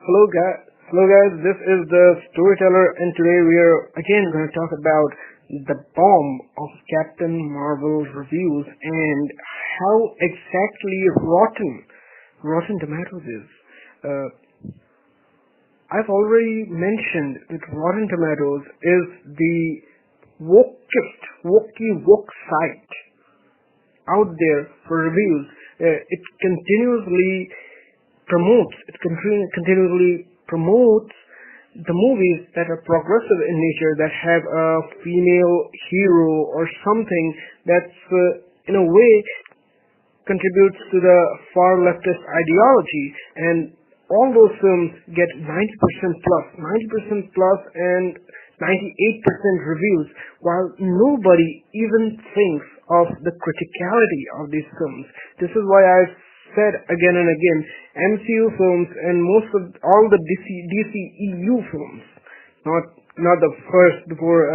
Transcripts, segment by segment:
Hello guys, this is the storyteller and today we are again going to talk about the bomb of Captain Marvel reviews and how exactly Rotten Tomatoes is. Uh, I've already mentioned that Rotten Tomatoes is the woke site out there for reviews. It continuously promotes the movies that are progressive in nature, that have a female hero or something that's in a way contributes to the far leftist ideology, and all those films get 90% plus and 98% reviews, while nobody even thinks of the criticality of these films. This is why I've said again and again, MCU films and most of all the DCEU films, not the first before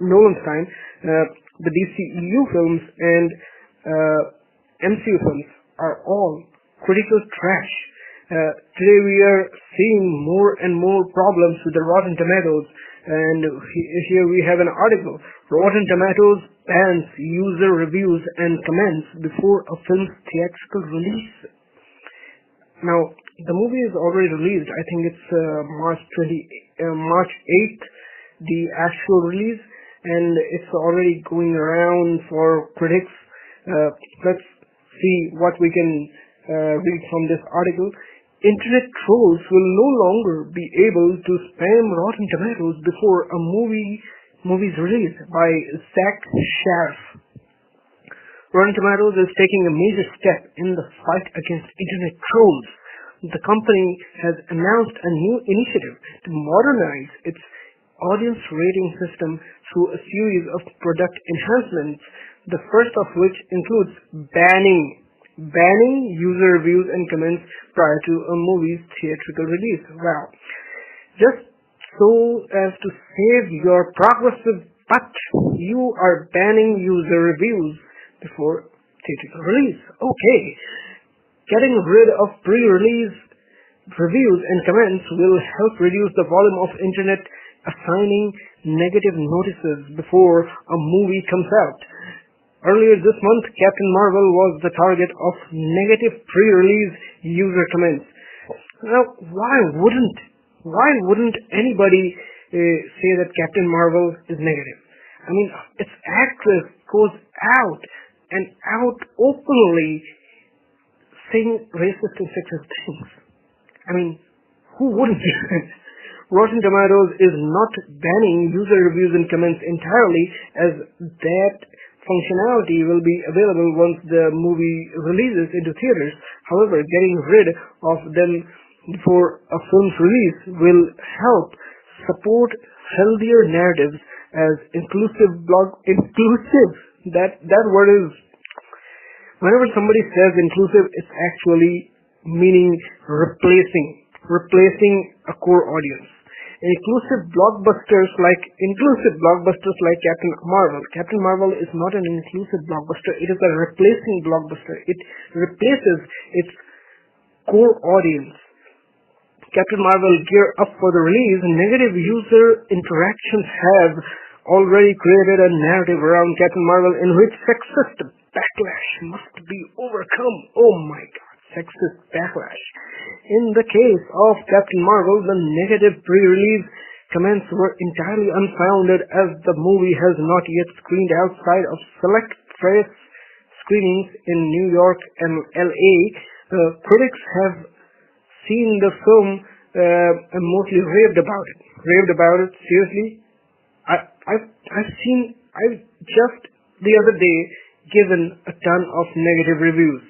Nolan's time, the DCEU films and MCU films are all critical trash. Today we are seeing more and more problems with the Rotten Tomatoes, and here we have an article. Rotten Tomatoes bans user reviews and comments before a film's theatrical release. Now, the movie is already released. I think it's March 8th, the actual release, and it's already going around for critics. Let's see what we can read from this article. Internet trolls will no longer be able to spam Rotten Tomatoes before a movie's release, by Zach Sharf. Rotten Tomatoes is taking a major step in the fight against internet trolls. The company has announced a new initiative to modernize its audience rating system through a series of product enhancements, the first of which includes banning user reviews and comments prior to a movie's theatrical release. Wow. Just so as to save your progressive butt, you are banning user reviews before theatrical release. Okay. Getting rid of pre-release reviews and comments will help reduce the volume of internet assigning negative notices before a movie comes out. Earlier this month, Captain Marvel was the target of negative pre-release user comments. Now, why wouldn't anybody say that Captain Marvel is negative? I mean, its actress goes out openly saying racist and sexist things. I mean, who wouldn't? Rotten Tomatoes is not banning user reviews and comments entirely, as that functionality will be available once the movie releases into theaters. However, getting rid of them before a film's release will help support healthier narratives as inclusive. That word is, whenever somebody says inclusive, it's actually meaning replacing a core audience. Inclusive blockbusters like Captain Marvel. Captain Marvel is not an inclusive blockbuster. It is a replacing blockbuster. It replaces its core audience. Captain Marvel gear up for the release. Negative user interactions have already created a narrative around Captain Marvel in which sexist backlash must be overcome. Oh my God. Sexist backlash. In the case of Captain Marvel, the negative pre-release comments were entirely unfounded, as the movie has not yet screened outside of select press screenings in New York and LA. Critics have seen the film and mostly raved about it. Seriously, I've just the other day given a ton of negative reviews.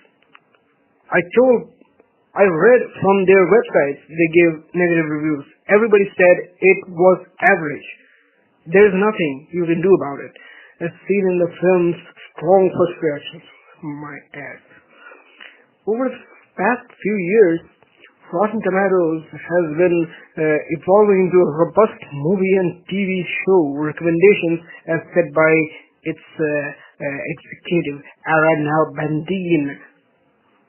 I read from their websites they gave negative reviews. Everybody said it was average. There's nothing you can do about it. As seen in the film's strong first reactions. My ass. Over the past few years, Rotten Tomatoes has been evolving into a robust movie and TV show recommendations as set by its executive Ara Nalbandine.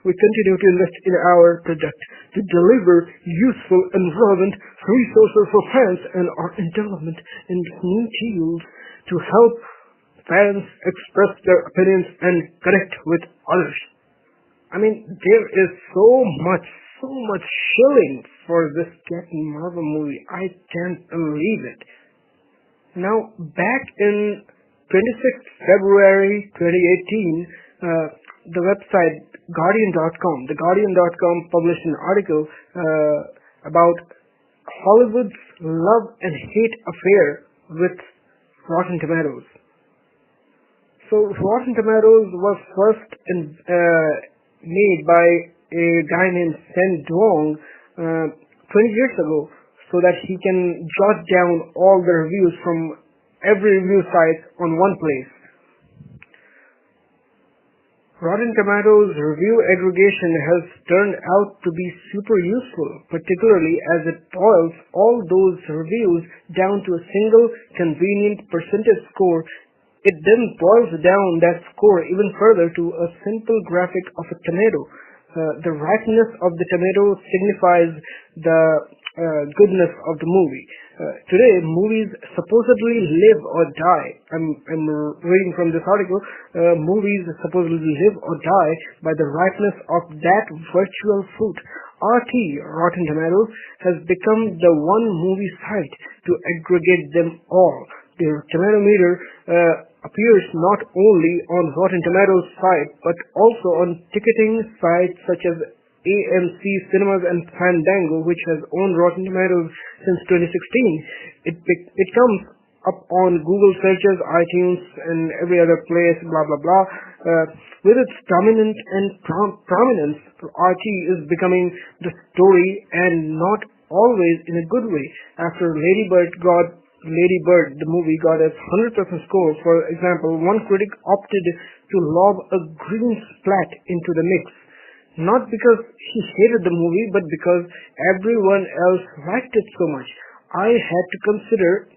we continue to invest in our product to deliver useful and relevant resources for fans and are in development in new tools to help fans express their opinions and connect with others. I mean, there is so much shilling for this Captain Marvel movie. I can't believe it. Now, back in 26th February 2018, the website Guardian.com, the Guardian.com published an article about Hollywood's love and hate affair with Rotten Tomatoes. So Rotten Tomatoes was first made by a guy named Sen Duong 20 years ago so that he can jot down all the reviews from every review site on one place. Rotten Tomatoes review aggregation has turned out to be super useful, particularly as it boils all those reviews down to a single convenient percentage score. It then boils down that score even further to a simple graphic of a tomato. The ripeness of the tomato signifies the goodness of the movie. Today, movies supposedly live or die. I'm reading from this article. Movies supposedly live or die by the ripeness of that virtual fruit. RT, Rotten Tomatoes, has become the one movie site to aggregate them all. The tomato meter appears not only on Rotten Tomatoes site but also on ticketing sites such as AMC Cinemas and Fandango, which has owned Rotten Tomatoes since 2016. It comes up on Google searches, iTunes, and every other place, blah blah blah. With its dominant and prominence, RT is becoming the story, and not always in a good way. After Lady Bird, the movie got a 100% score. For example, one critic opted to lob a green splat into the mix. Not because he hated the movie, but because everyone else liked it so much. I had to consider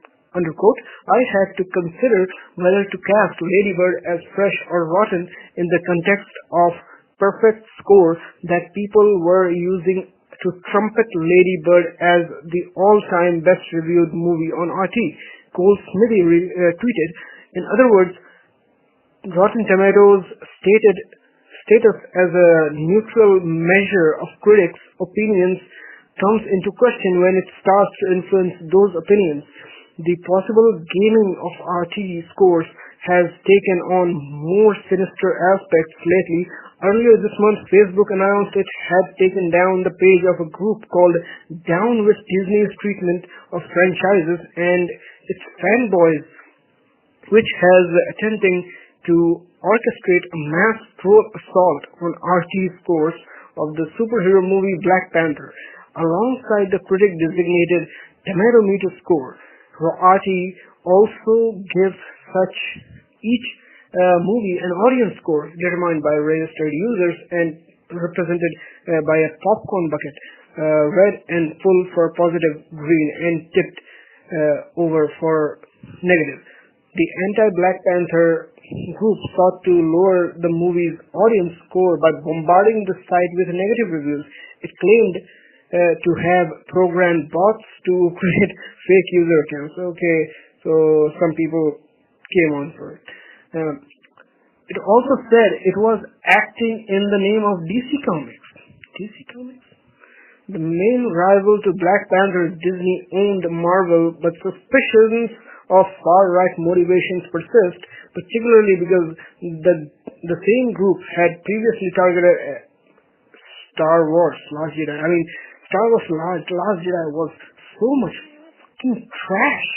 whether to cast Lady Bird as fresh or rotten in the context of perfect score that people were using to trumpet Lady Bird as the all-time best reviewed movie on RT. Cole Smithy tweeted, in other words, Rotten Tomatoes' status as a neutral measure of critics' opinions comes into question when it starts to influence those opinions. The possible gaming of RT scores has taken on more sinister aspects lately. Earlier this month, Facebook announced it had taken down the page of a group called Down with Disney's Treatment of Franchises and its Fanboys, which has attempting to orchestrate a mass troll assault on RT scores of the superhero movie Black Panther, alongside the critic-designated tomato meter score. RT also gives each movie an audience score determined by registered users and represented by a popcorn bucket, red and full for positive, green and tipped over for negative. The anti-Black Panther group sought to lower the movie's audience score by bombarding the site with negative reviews. It claimed to have programmed bots to create fake user accounts. Okay, so some people came on for it. It also said it was acting in the name of DC Comics. DC Comics? The main rival to Black Panther, Disney owned Marvel, but suspicions of far-right motivations persist, particularly because the same group had previously targeted Star Wars Last Jedi. I mean, Star Wars Last Jedi was so much fucking trash.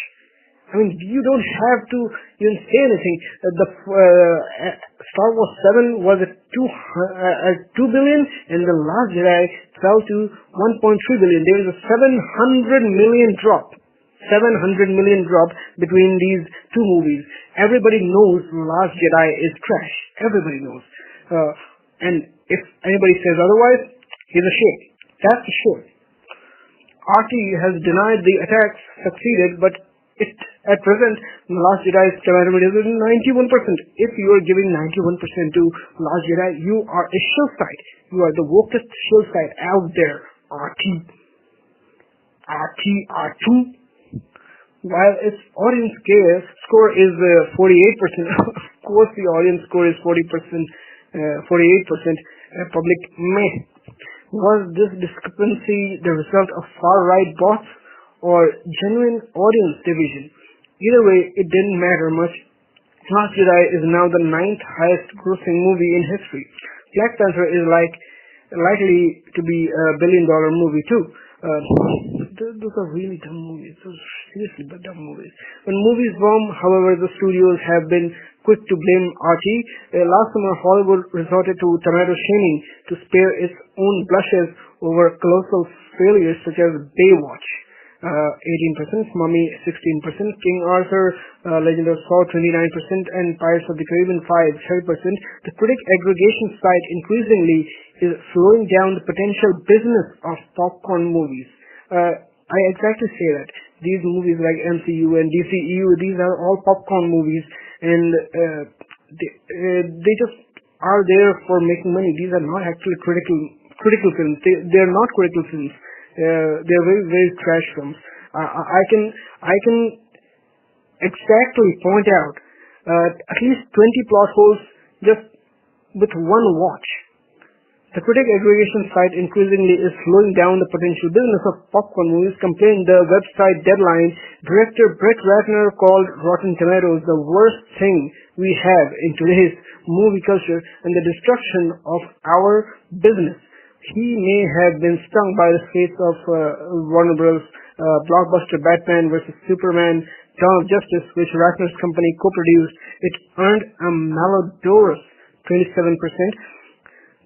I mean, you don't have to even say anything. The Star Wars 7 was at 2 billion, and the Last Jedi fell to 1.3 billion. There is a 700 million drop. 700 million drop between these two movies. Everybody knows Last Jedi is trash. Everybody knows. And if anybody says otherwise, he's a shit. That's a shit. RT has denied the attacks succeeded, but it At present, The Last Jedi's tomato meter is 91%. If you are giving 91% to Last Jedi, you are a shill site. You are the wokest shill site out there. RT2. While its audience score is 48%, of course the audience score is 48%, public meh. Was this discrepancy the result of far-right bots or genuine audience division? Either way, it didn't matter much. Last Jedi is now the 9th highest grossing movie in history. Black Panther is likely to be a billion-dollar movie too. Those are really dumb movies. Those are seriously dumb movies. When movies bomb, however, the studios have been quick to blame RT. Last summer, Hollywood resorted to tomato shaming to spare its own blushes over colossal failures such as Baywatch. 18%, Mummy 16%, King Arthur, Legend of Saw 29%, and Pirates of the Caribbean 5 30%. The critic aggregation site increasingly is slowing down the potential business of popcorn movies. I exactly say that. These movies like MCU and DCEU, these are all popcorn movies, and they just are there for making money. These are not actually critical films. They are not critical films. They're very, very trash films. I can exactly point out at least 20 plot holes just with one watch. The critic aggregation site increasingly is slowing down the potential business of popcorn movies, comparing the website Deadline. Director Brett Ratner called Rotten Tomatoes the worst thing we have in today's movie culture and the destruction of our business. He may have been stung by the fates of Warner Bros. Blockbuster Batman vs. Superman, Dawn of Justice, which Ratner's company co-produced. It earned a malodorous 27%.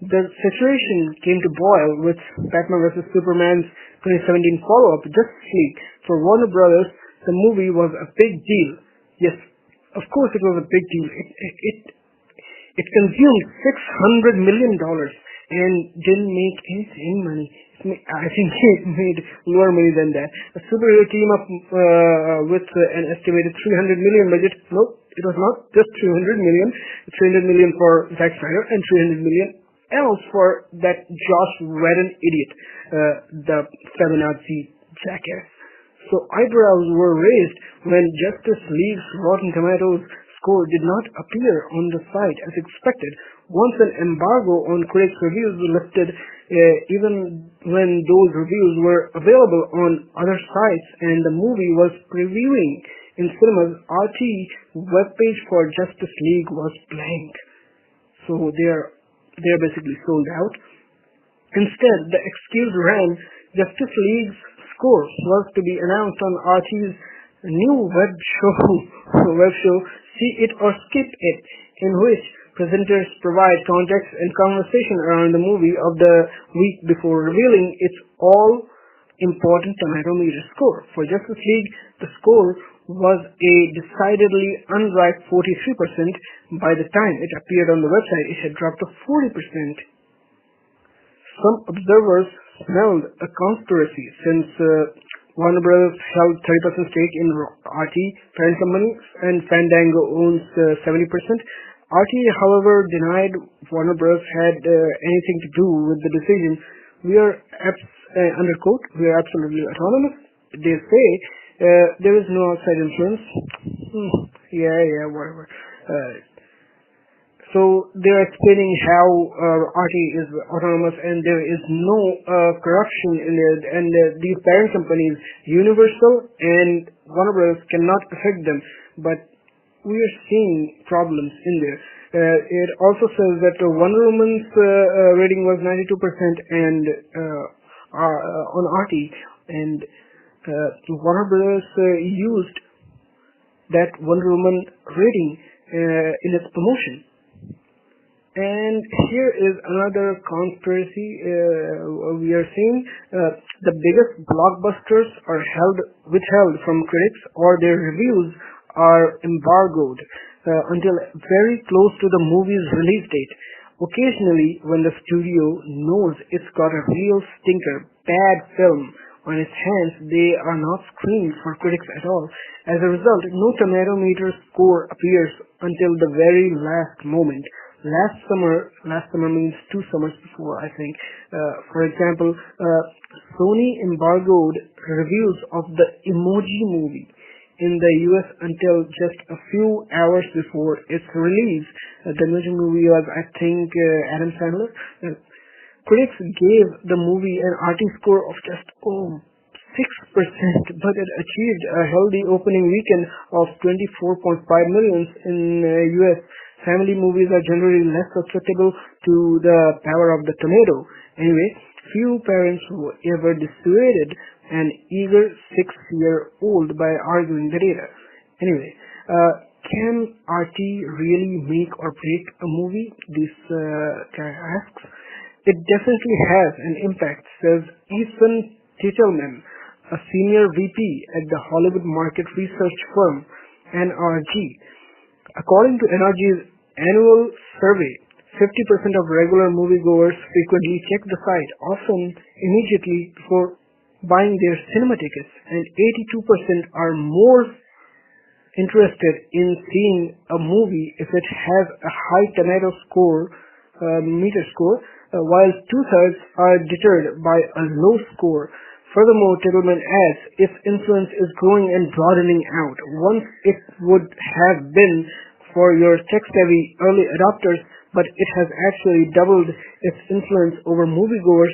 The situation came to boil with Batman vs. Superman's 2017 follow-up, Justice League. For Warner Brothers, the movie was a big deal. Yes, of course it was a big deal. It consumed $600 million and didn't make any money. I think it made lower money than that. A superhero team up with an estimated $300 million budget. Nope, it was not just $300 million. $300 million for Zack Snyder and $300 million else for that Josh Whedon idiot, the feminazi jackass. So eyebrows were raised when Justice League's Rotten Tomatoes score did not appear on the site as expected. Once an embargo on critics' reviews was lifted, even when those reviews were available on other sites and the movie was previewing in cinemas, RT webpage for Justice League was blank. So they're basically sold out. Instead, the excuse ran, Justice League's score was to be announced on RT's new web show, See It or Skip It, in which presenters provide context and conversation around the movie of the week before revealing its all-important tomato meter score. For Justice League, the score was a decidedly unripe 43%. By the time it appeared on the website, it had dropped to 40%. Some observers smelled a conspiracy since Warner Bros. Held 30% stake in RT, parent company, and Fandango owns 70%. RT, however, denied Warner Bros. Had anything to do with the decision. We are, under quote, we are absolutely autonomous. They say there is no outside influence. Whatever. So they're explaining how RT is autonomous and there is no corruption in it, and these parent companies, Universal and Warner Bros. Cannot affect them. But we are seeing problems in there. It also says that Wonder Woman's rating was 92% and on RT, and Warner Bros. Used that Wonder Woman rating in its promotion. And here is another conspiracy we are seeing. The biggest blockbusters are withheld from critics, or their reviews are embargoed until very close to the movie's release date. Occasionally, when the studio knows it's got a real stinker, bad film, on its hands, they are not screened for critics at all. As a result, no tomato meter score appears until the very last moment. Last summer means 2 summers before, I think. For example, Sony embargoed reviews of the Emoji Movie in the US until just a few hours before its release. The Emoji Movie was, I think, Adam Sandler. Critics gave the movie an RT score of just 6%, but it achieved a healthy opening weekend of 24.5 million in US. Family movies are generally less susceptible to the power of the tomato. Anyway, few parents were ever dissuaded an eager 6-year-old by arguing the data. Anyway, can RT really make or break a movie? This guy asks. It definitely has an impact, says Ethan Titelman, a senior VP at the Hollywood market research firm NRG. According to NRG's annual survey, 50% of regular moviegoers frequently check the site, often immediately before buying their cinema tickets, and 82% are more interested in seeing a movie if it has a high tomato meter score, while two-thirds are deterred by a low score. Furthermore, Titelman adds, its influence is growing and broadening out. Once it would have been for your tech-savvy early adopters, but it has actually doubled its influence over moviegoers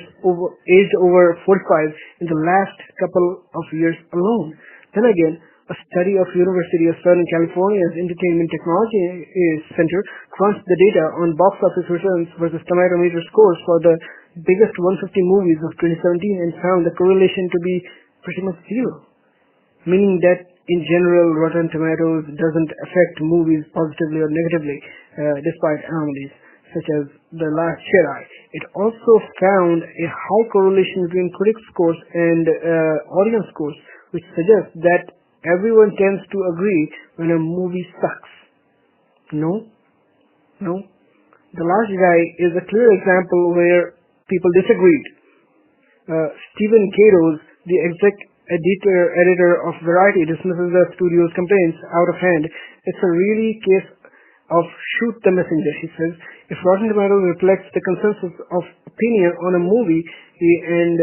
aged over 45 in the last couple of years alone. Then again, a study of University of Southern California's Entertainment Technology Center crunched the data on box office returns versus tomato meter scores for the biggest 150 movies of 2017 and found the correlation to be pretty much zero, meaning that in general, Rotten Tomatoes doesn't affect movies positively or negatively, despite anomalies such as The Last Jedi. It also found a high correlation between critics' scores and audience scores, which suggests that everyone tends to agree when a movie sucks. No. The Last Jedi is a clear example where people disagreed. Stephen Gaydos, the editor of Variety, dismisses the studio's complaints out of hand. It's a really case of shoot the messenger, he says. If Rotten Tomatoes reflects the consensus of opinion on a movie and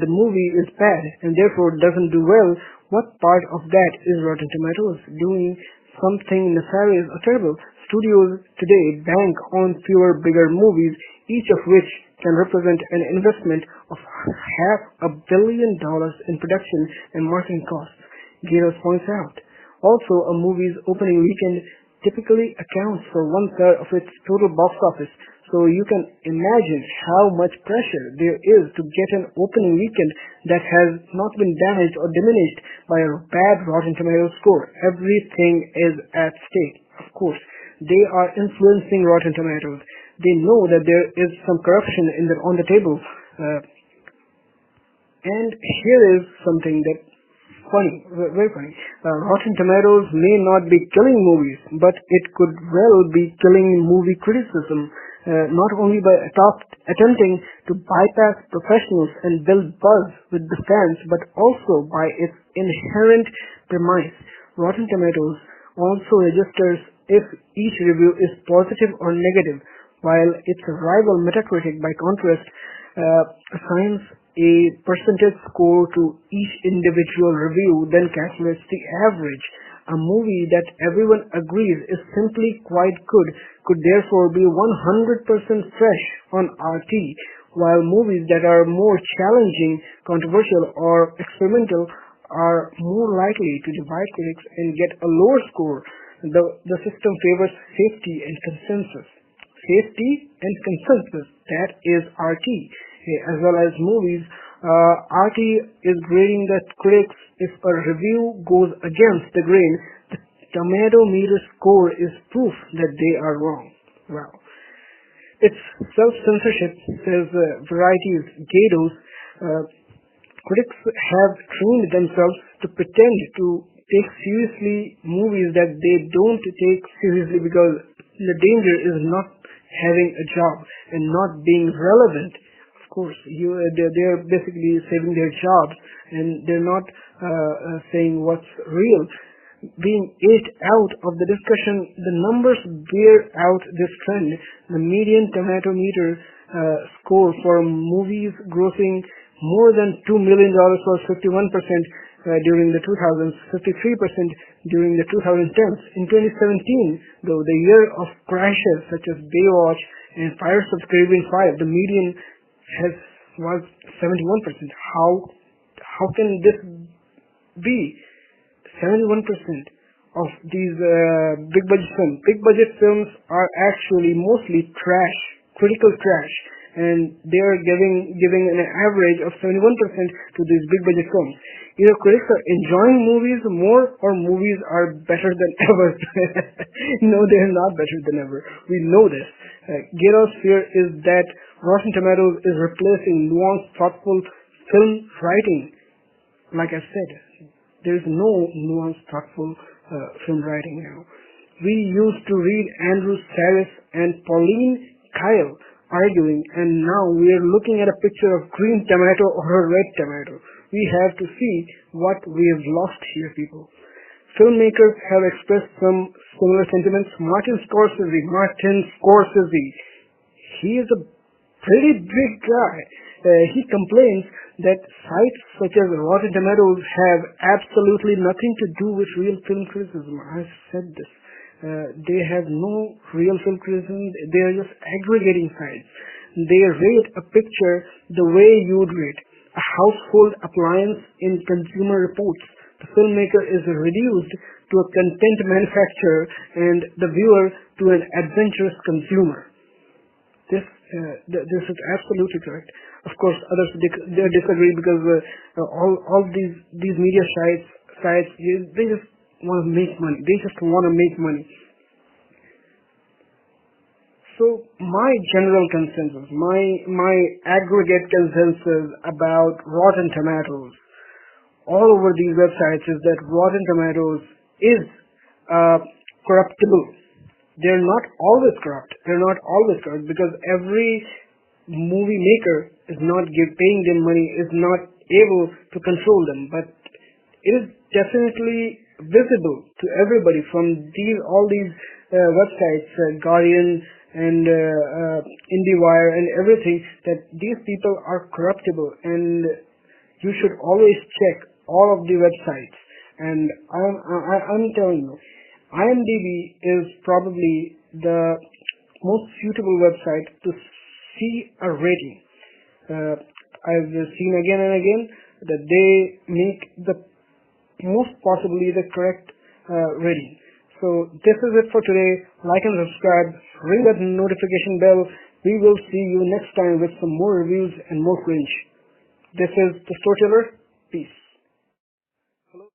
the movie is bad and therefore doesn't do well, what part of that is Rotten Tomatoes doing something nefarious or terrible? Studios today bank on fewer bigger movies, each of which can represent an investment of $500 million in production and marketing costs, Gaydos points out. Also, a movie's opening weekend typically accounts for 1/3 of its total box office, so you can imagine how much pressure there is to get an opening weekend that has not been damaged or diminished by a bad Rotten Tomatoes score. Everything is at stake. Of course, they are influencing Rotten Tomatoes. They know that there is some corruption on the table. And here is something that's funny, very funny. Rotten Tomatoes may not be killing movies, but it could well be killing movie criticism, not only by attempting to bypass professionals and build buzz with the fans, but also by its inherent premise. Rotten Tomatoes also registers if each review is positive or negative, while its rival Metacritic, by contrast, assigns a percentage score to each individual review, then calculates the average. A movie that everyone agrees is simply quite good could therefore be 100% fresh on RT, while movies that are more challenging, controversial, or experimental are more likely to divide critics and get a lower score. The system favors safety and consensus. Safety and consensus, that is RT. As well as movies, RT is grading the critics. If a review goes against the grain, the tomato meter score is proof that they are wrong. Well, it's self-censorship, says Variety's Gaydos. Critics have trained themselves to pretend to take seriously movies that they don't take seriously because the danger is not having a job and not being relevant. Of course. They're basically saving their jobs, and they're not saying what's real. Being ate out of the discussion, the numbers bear out this trend. The median tomato meter score for movies grossing more than $2 million was 51% during the 2000s, 53% during the 2010s. In 2017, though, the year of crashes such as Baywatch and Pirates of the Caribbean 5, the median was 71%. How can this be? 71% of these big budget films are actually mostly trash, critical trash, and they are giving an average of 71% to these big budget films. Either critics are enjoying movies more, or movies are better than ever. No, they are not better than ever. We know this. Geralt's fear is that Rotten Tomatoes is replacing nuanced, thoughtful film writing. Like I said, there is no nuanced, thoughtful film writing now. We used to read Andrew Sarris and Pauline Kael arguing, and now we are looking at a picture of green tomato or a red tomato. We have to see what we have lost here, people. Filmmakers have expressed some similar sentiments. Martin Scorsese, he is a pretty big guy. He complains that sites such as Rotten Tomatoes have absolutely nothing to do with real film criticism. I've said this. They have no real film criticism. They are just aggregating sites. They rate a picture the way you would rate a household appliance in Consumer Reports. The filmmaker is reduced to a content manufacturer and the viewer to an adventurous consumer. This is absolutely correct. Of course, others disagree because all these media sites they just want to make money. So my general consensus, my aggregate consensus about Rotten Tomatoes all over these websites is that Rotten Tomatoes is corruptible. They're not always corrupt. Because every movie maker is not paying them money, is not able to control them. But it is definitely visible to everybody from all these websites, Guardian and IndieWire and everything, that these people are corruptible, and you should always check all of the websites. And I'm telling you, IMDb is probably the most suitable website to see a rating. I've seen again and again that they make the most possibly the correct rating. So this is it for today. Like and subscribe, ring that notification bell. We will see you next time with some more reviews and more cringe. This is the Storyteller. Peace.